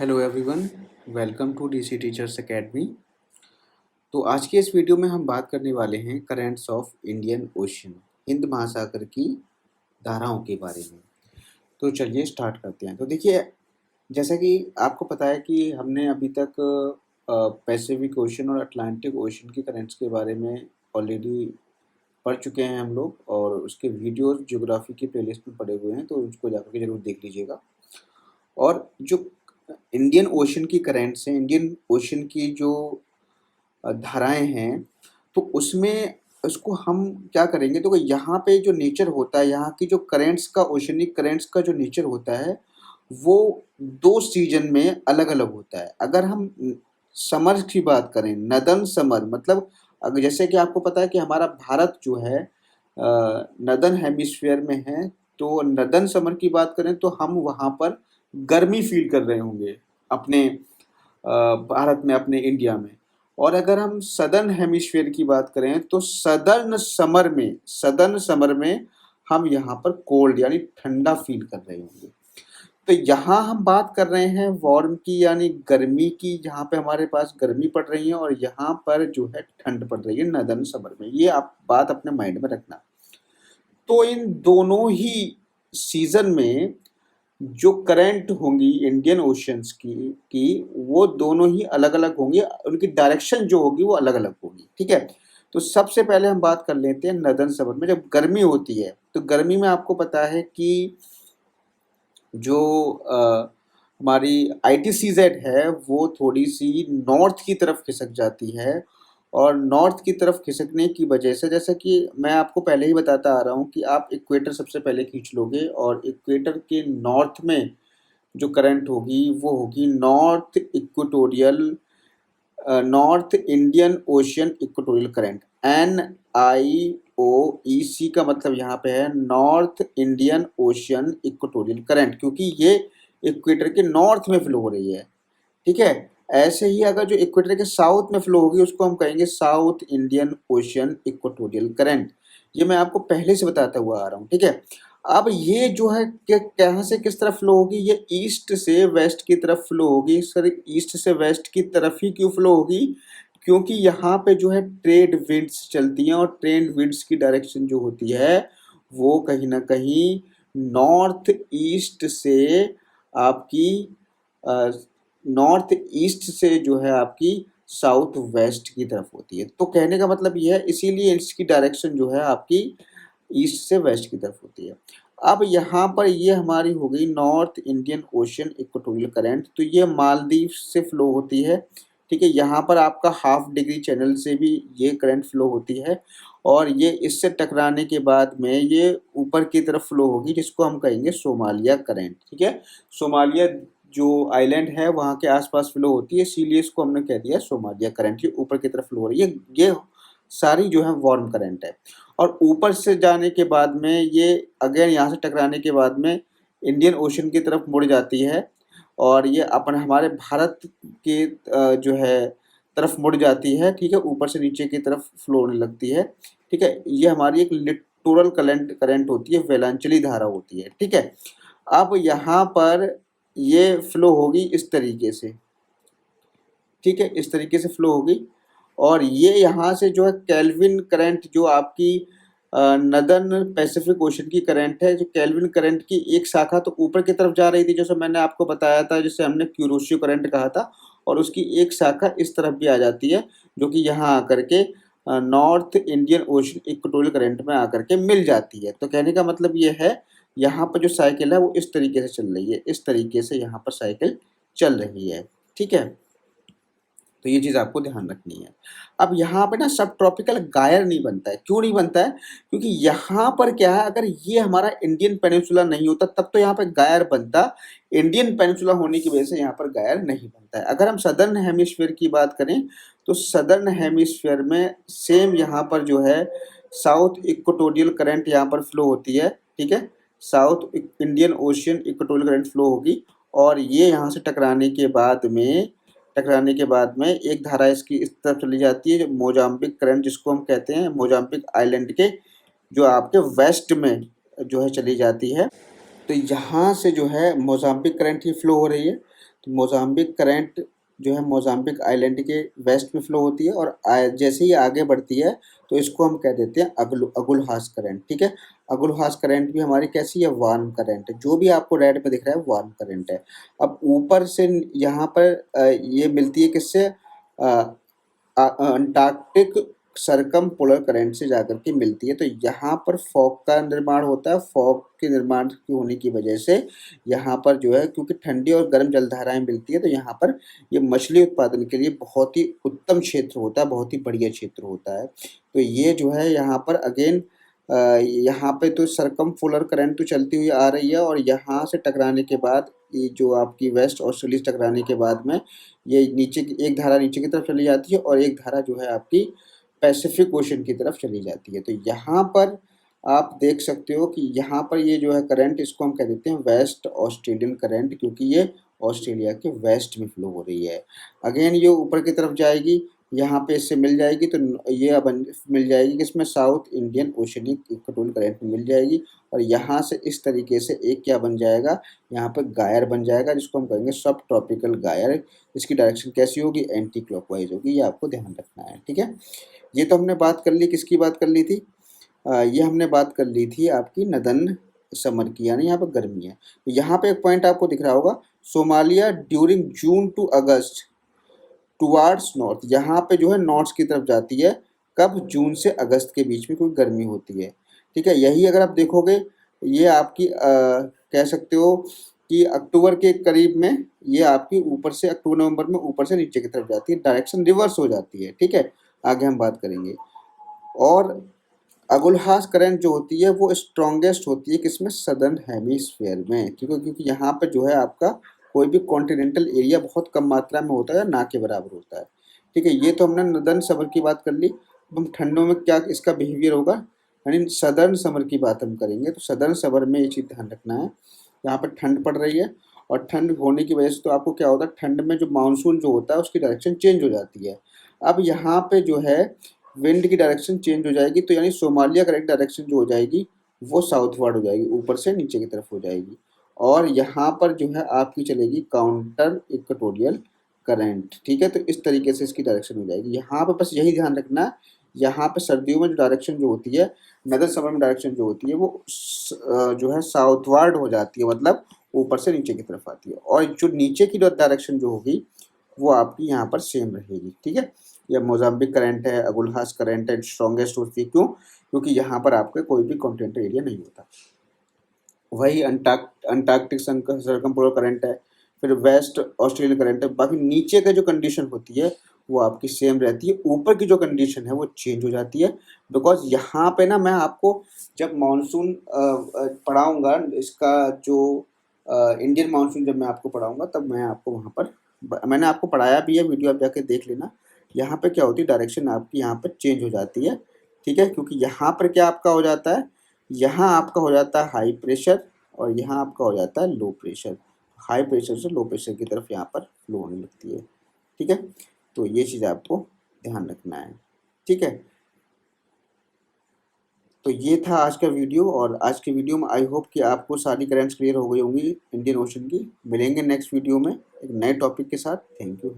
Hello everyone, welcome to DC teachers academy. तो आज के इस वीडियो में हम बात करने वाले हैं currents of Indian ocean, Hind महासागर की धाराओं के बारे में। तो चलिए स्टार्ट करते हैं। तो देखिए, जैसा कि आपको पता है कि हमने अभी तक पैसिफिक ओशन और अटलांटिक ओशन की करेंट्स के बारे में ऑलरेडी पढ़ चुके हैं हम लोग, और उसके वीडियोस ज्योग्राफी की प्लेलिस्ट में पड़े हुए हैं, तो उसको जाकर के जरूर देख लीजिएगा। और जो इंडियन ओशन की करेंट्स हैं, इंडियन ओशन की जो धाराएं हैं, तो उसमें उसको हम क्या करेंगे, तो यहाँ पे जो नेचर होता है, यहाँ की जो करेंट्स का, ओशनिक करेंट्स का जो नेचर होता है, वो दो सीजन में अलग अलग होता है। अगर हम समर की बात करें, नदन समर, मतलब अगर जैसे कि आपको पता है कि हमारा भारत जो है नदन हेमिस्फीयर में है, तो नदन समर की बात करें तो हम वहाँ पर गर्मी फील कर रहे होंगे अपने भारत में, अपने इंडिया में। और अगर हम सदर्न हेमिस्फीयर की बात करें तो सदर्न समर में हम यहाँ पर कोल्ड यानी ठंडा फील कर रहे होंगे। तो यहाँ हम बात कर रहे हैं वार्म की, यानी गर्मी की, जहाँ पे हमारे पास गर्मी पड़ रही है, और यहाँ पर जो है ठंड पड़ रही है नदर्न समर में। ये आप बात अपने माइंड में रखना। तो इन दोनों ही सीजन में जो करंट होंगी इंडियन ओशंस की वो दोनों ही अलग अलग होंगी, उनकी डायरेक्शन जो होगी वो अलग अलग होगी। ठीक है, तो सबसे पहले हम बात कर लेते हैं नदर्न समर में। जब गर्मी होती है तो गर्मी में आपको पता है कि जो हमारी ITCZ है वो थोड़ी सी नॉर्थ की तरफ खिसक जाती है, और नॉर्थ की तरफ खिसकने की वजह से, जैसे कि मैं आपको पहले ही बताता आ रहा हूँ कि आप इक्वेटर सबसे पहले खींच लोगे, और इक्वेटर के नॉर्थ में जो करंट होगी वो होगी north Indian ocean equatorial current. NIOEC का मतलब यहाँ पे है north Indian ocean equatorial current, क्योंकि ये इक्वेटर के नॉर्थ में फ्लो हो रही है। ठीक है, ऐसे ही अगर जो इक्वेटर के साउथ में फ्लो होगी उसको हम कहेंगे south Indian ocean equatorial current. ये मैं आपको पहले से बताता हुआ आ रहा हूँ। ठीक है, अब ये जो है कहाँ से किस तरफ फ्लो होगी, ये ईस्ट से वेस्ट की तरफ फ्लो होगी। सर, ईस्ट से वेस्ट की तरफ ही क्यों फ्लो होगी? क्योंकि यहाँ पे जो है ट्रेड विंड्स चलती हैं, और ट्रेड विंड्स की डायरेक्शन जो होती है वो कहीं ना कहीं नॉर्थ ईस्ट से आपकी नॉर्थ ईस्ट से जो है आपकी साउथ वेस्ट की तरफ होती है। तो कहने का मतलब ये है, इसीलिए इसकी डायरेक्शन जो है आपकी ईस्ट से वेस्ट की तरफ होती है। अब यहाँ पर ये हमारी हो गई north Indian ocean equatorial current, तो ये मालदीव से फ्लो होती है। ठीक है, यहाँ पर आपका हाफ डिग्री चैनल से भी ये करंट फ्लो होती है, और ये इससे टकराने के बाद में ये ऊपर की तरफ फ्लो होगी, जिसको हम कहेंगे सोमालिया करंट। ठीक है, सोमालिया जो आइलैंड है वहाँ के आसपास फ्लो होती है, इसीलिए इसको हमने कह दिया सोमालिया करंट। ये ऊपर की तरफ फ्लो हो रही है, ये सारी जो है वार्म करंट है। और ऊपर से जाने के बाद में ये अगेन यहाँ से टकराने के बाद में इंडियन ओशन की तरफ मुड़ जाती है, और ये अपन हमारे भारत के जो है तरफ मुड़ जाती है। ठीक है, ऊपर से नीचे की तरफ फ्लो होने लगती है। ठीक है, ये हमारी एक लिटोरल करंट होती है, वेलांचली धारा होती है। ठीक है, अब यहाँ पर ये फ्लो होगी इस तरीके से। ठीक है, इस तरीके से फ्लो होगी, और ये यहाँ से जो है केल्विन करंट, जो आपकी नदर्न पैसिफिक ओशन की करंट है, जो केल्विन करंट की एक शाखा तो ऊपर की तरफ जा रही थी, जैसे मैंने आपको बताया था, जिसे हमने क्यूरोशियो करंट कहा था, और उसकी एक शाखा इस तरफ भी आ जाती है, जो कि यहाँ आकर के north Indian ocean equatorial current में आकर के मिल जाती है। तो कहने का मतलब ये है, यहाँ पर जो साइकिल है वो इस तरीके से चल रही है, इस तरीके से यहाँ पर साइकिल चल रही है। ठीक है, तो ये चीज़ आपको ध्यान रखनी है। अब यहाँ पे ना सब ट्रॉपिकल गायर नहीं बनता है। क्यों नहीं बनता है? क्योंकि यहाँ पर क्या है, अगर ये हमारा इंडियन पेनिनसुला नहीं होता तब तो यहाँ पे गायर बनता। इंडियन पेनिनसुला होने की वजह से यहाँ पर गायर नहीं बनता है। अगर हम सदर्न हेमिस्फीयर की बात करें तो सदर्न हेमिस्फीयर में सेम यहाँ पर जो है साउथ इक्वेटोरियल करंट यहाँ पर फ्लो होती है। ठीक है, south Indian ocean equatorial current flow होगी, और ये यहाँ से टकराने के बाद में एक धारा इसकी इस तरफ चली जाती है, जो मोजाम्बिक करंट जिसको हम कहते हैं, मोजाम्बिक आइलैंड के जो आपके वेस्ट में जो है चली जाती है। तो यहाँ से जो है मोजाम्बिक करंट ही फ्लो हो रही है। तो मोजाम्बिक करंट जो है मोजाम्बिक आइलैंड के वेस्ट में फ्लो होती है, और जैसे ही आगे बढ़ती है तो इसको हम कह देते हैं अगुलहास करंट। ठीक है, अगुलहास करंट भी हमारी कैसी है, वार्म करंट है। जो भी आपको रेड में दिख रहा है वार्म करंट है। अब ऊपर से यहाँ पर ये मिलती है किससे, अंटार्कटिक सरकम पोलर करंट से जाकर के मिलती है। तो यहाँ पर फॉग का निर्माण होता है। फॉग के निर्माण की होने की वजह से यहाँ पर जो है, क्योंकि ठंडी और गर्म जलधाराएं मिलती है, तो यहाँ पर ये मछली उत्पादन के लिए बहुत ही उत्तम क्षेत्र होता है, बहुत ही बढ़िया क्षेत्र होता है। तो ये जो है यहाँ पर अगेन यहाँ पे तो सरकम पोलर करंट तो चलती हुई आ रही है, और यहाँ से टकराने के बाद ये जो आपकी वेस्ट ऑस्ट्रेलिया से टकराने के बाद में ये नीचे की एक धारा नीचे की तरफ चली जाती है, और एक धारा जो है आपकी पैसिफिक ओशन की तरफ चली जाती है। तो यहाँ पर आप देख सकते हो कि यहाँ पर ये जो है करंट, इसको हम कह देते हैं वेस्ट ऑस्ट्रेलियन करंट, क्योंकि ये ऑस्ट्रेलिया के वेस्ट में फ्लो हो रही है। अगेन ये ऊपर की तरफ जाएगी, यहाँ पे इससे मिल जाएगी, तो ये अब मिल जाएगी किसमें, south Indian oceanic equatorial current में मिल जाएगी। और यहाँ से इस तरीके से एक क्या बन जाएगा, यहाँ पर गायर बन जाएगा, जिसको हम कहेंगे सब ट्रॉपिकल गायर। इसकी डायरेक्शन कैसी होगी, एंटी क्लॉकवाइज होगी। ये आपको ध्यान रखना है। ठीक है, ये तो हमने बात कर ली, किसकी बात कर ली थी, ये हमने बात कर ली थी आपकी नदन समर की, यानी यहाँ पर गर्मी है। तो यहाँ पे एक पॉइंट आपको दिख रहा होगा, Somalia during June to August towards north, यहाँ पे जो है नॉर्थ की तरफ जाती है। कब, जून से अगस्त के बीच में कोई गर्मी होती है। ठीक है, यही अगर आप देखोगे, ये आपकी कह सकते हो कि अक्टूबर के करीब में ये आपकी ऊपर से अक्टूबर नवंबर में ऊपर से नीचे की तरफ जाती है, डायरेक्शन रिवर्स हो जाती है। ठीक है, आगे हम बात करेंगे। और अगुलहास करंट जो होती है वो स्ट्रॉन्गेस्ट होती है किसमें, सदर्न हेमिस्फीयर में, क्योंकि यहाँ पर जो है आपका कोई भी कॉन्टिनेंटल एरिया बहुत कम मात्रा में होता है, ना के बराबर होता है। ठीक है, ये तो हमने नदर्न समर की बात कर ली। अब हम ठंडों में क्या इसका बिहेवियर होगा, यानी सदर्न समर की बात हम करेंगे। तो सदर्न समर में ये चीज़ ध्यान रखना है, यहाँ पर ठंड पड़ रही है, और ठंड होने की वजह से तो आपको क्या होता है, ठंड में जो मानसून जो होता है उसकी डायरेक्शन चेंज हो जाती है। अब यहाँ पे जो है विंड की डायरेक्शन चेंज हो जाएगी, तो यानी सोमालिया करंट डायरेक्शन जो हो जाएगी वो साउथवर्ड हो जाएगी, ऊपर से नीचे की तरफ हो जाएगी। और यहाँ पर जो है आपकी चलेगी काउंटर इक्वेटोरियल करंट। ठीक है, तो इस तरीके से इसकी डायरेक्शन हो जाएगी। यहाँ पे बस यही ध्यान रखना, यहाँ पे सर्दियों में जो डायरेक्शन जो होती है, नदर समर में डायरेक्शन जो होती है वो जो है साउथवर्ड हो जाती है, मतलब ऊपर से नीचे की तरफ आती है। और जो नीचे की डायरेक्शन जो होगी वो आपकी यहाँ पर सेम रहेगी। ठीक है, यह मोजाम्बिक करंट है, अगुलहास करंट है, स्ट्रॉन्गेस्ट होती है। क्यों, क्योंकि यहाँ पर आपका कोई भी कॉन्टिनेंटल एरिया नहीं होता। वही अंटार्कटिक सरकमपोलर करंट है, फिर वेस्ट ऑस्ट्रेलियन करंट है। बाकी नीचे का जो कंडीशन होती है वो आपकी सेम रहती है, ऊपर की जो कंडीशन है वो चेंज हो जाती है। बिकॉज यहाँ पे ना मैं आपको जब मानसून पढ़ाऊँगा, इसका जो इंडियन मानसून जब मैं आपको पढ़ाऊँगा, तब मैं आपको वहाँ पर, मैंने आपको पढ़ाया भी है, वीडियो आप जाके देख लेना। यहाँ पे क्या होती है, डायरेक्शन आपकी यहाँ पर चेंज हो जाती है। ठीक है, क्योंकि यहाँ पर क्या आपका हो जाता है, यहाँ आपका हो जाता है हाई प्रेशर, और यहाँ आपका हो जाता है लो प्रेशर। हाई प्रेशर से लो प्रेशर की तरफ यहाँ पर फ्लो होने लगती है। ठीक है, तो ये चीज़ आपको ध्यान रखना है। ठीक है, तो ये था आज का वीडियो, और आज के वीडियो में आई होप कि आपको सारी करंट्स क्लियर हो गई होंगी इंडियन ओशन की। मिलेंगे नेक्स्ट वीडियो में एक नए टॉपिक के साथ। Thank you.